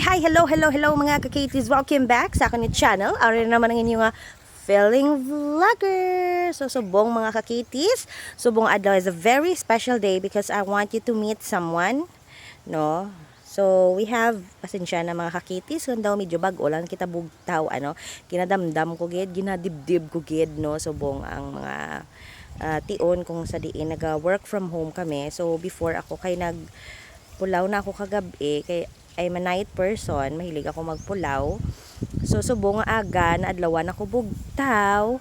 Hello mga ka-Katies. Welcome back sa akin channel. Ari naman ang inyong feeling vlogger. So subong mga ka-Katies, subong adlaw is a very special day because I want you to meet someone, no? So we have pasensya na mga ka-Katies, kung daw medyo bago lang kita bugtaw kinadamdam ko gid, ginadibdib ko gid, no? Subong ang mga tion kung sa diin naga-work from home kami. So before ako kay nagpulaw na ako kagabi kay I'm a night person, mahilig ako magpulaw. So subong nga aga na adlawan ako bugtaw.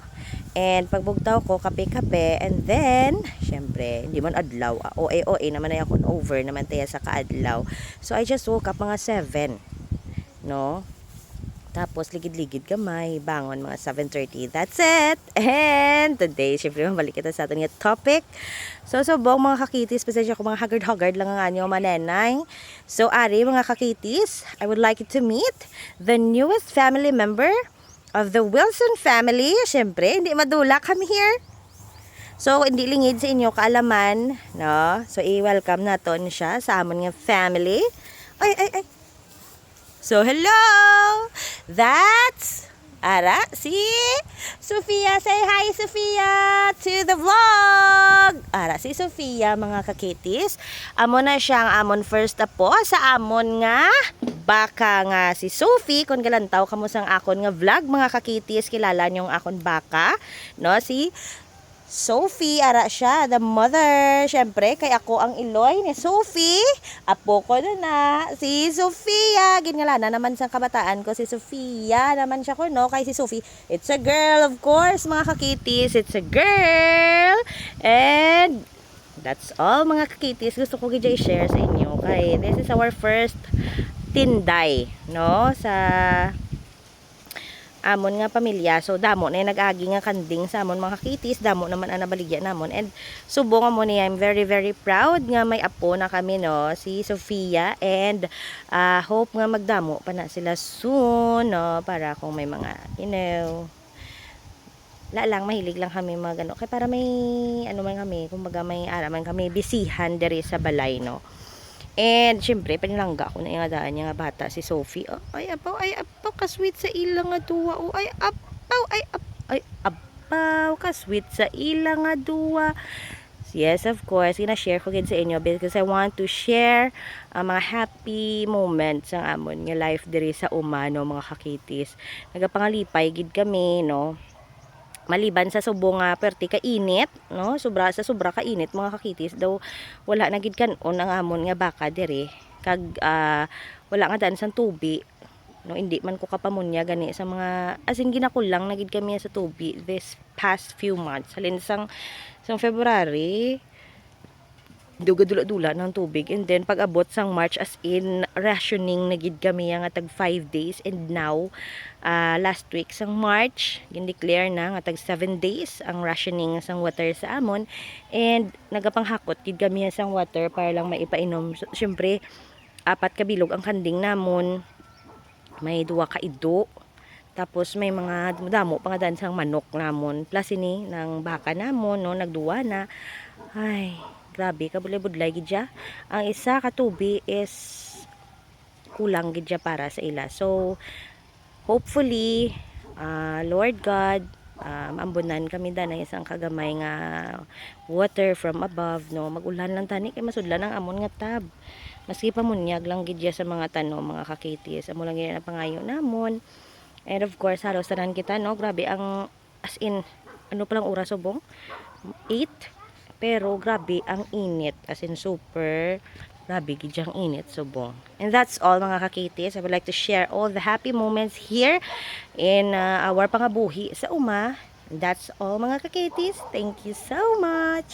And pag bugtaw ko kape-kape, and then syempre hindi man adlaw, OA naman ay ako over naman tayo sa kaadlaw. So I just woke up mga 7, no? Tapos ligid-ligid gamay, bangon mga 7:30. That's it. And today, syempre mabalik kita sa ating topic. So subong mga ka-Katies, pasensya ko mga haggard lang ang anyo manenay. So ari mga ka-Katies, I would like you to meet the newest family member of the Wilson family. Syempre, hindi madula kami here. So hindi lingid sa inyo kaalaman, no? So i-welcome naton siya sa amon nga family. Ay. So, hello! That's Ara, si Sofia. Say hi, Sofia, to the vlog! Ara, si Sofia, mga ka-Katies. Amon na siyang amon first apo sa amon nga baka nga si Sophie. Kung galantaw kamo sang akon nga vlog, mga ka-Katies, kilala niyong akon baka, no? Si Sophie, ara siya, the mother. Syempre, kay ako ang iloy ni Sophie. Apo ko na si Sofia. Gingalana naman sa kabataan ko, si Sofia naman siya ko, no? Kay si Sophie, it's a girl, of course, mga ka-Katies. It's a girl. And that's all, mga ka-Katies. Gusto ko gid i-share sa inyo. Kay this is our first tinday, no? Sa amon nga pamilya. So damo na nag-agi nga kanding sa amon mga ka-Katies, damo naman ang nabaligya namon. And subong mo niya, I'm very proud nga may apo na kami, no, si Sofia. And hope nga magdamo pa na sila soon, no, para kung may mga lang mahilig lang kami magano kay para may ano man kami, kumbaga may araman kami bisihan diri sa balay, no. And syempre panilangga ko na yung daan niya nga bata si Sophie. Oh, ay apaw ka-sweet sa ilang nga duwa. Oh, ay apaw ka-sweet sa ilang nga duwa. Yes, of course, ina-share ko gid sa inyo because I want to share mga happy moments ang amon nga life diri sa umano, mga ka-Katies. Nagapangalipay gid kami, no. Maliban sa subong nga perti ka init, no, sobra ka init, mga ka-Katies, daw wala na gid kanon ang amon nga baka diri kag wala nga daan sang tubi, no. Hindi man ko kapamunya gani sa mga asin ginakulang na gid kami sa tubi this past few months. Halin sang February duga-dula-dula ng tubig, and then pag abot sang March, as in rationing na gid kami nga tag 5 days, and now last week sang March gin-declare na nga tag 7 days ang rationing sang water sa amon, and nagapanghakot gid kami sang water para lang maipainom. So, syempre 4 ka bilog ang kanding namon, may 2 ka ido, tapos may mga damo pa nga dan sang manok namon, plus ini ng baka namon, no, nagduwa na. Ay grabe, kabulay-budlay gid siya. Ang isa ka tubi is kulang gid siya para sa ila. So hopefully Lord God, ambunan kami da ng isang kagamay nga water from above, no. Magulan lang tani kay masudlan ang amon nga tab. Maski pamunyag lang gid siya sa mga tanom, mga ka-Katies. Amo lang gid ang pangayo namon. And of course, halos tanan kita, no. Grabe ang as in ano pa lang oras subong 8. Pero grabe ang init, as in super grabe gid ang init subong. And that's all, mga ka-Katies. I would like to share all the happy moments here in our pangabuhi sa uma. And that's all, mga ka-Katies. Thank you so much.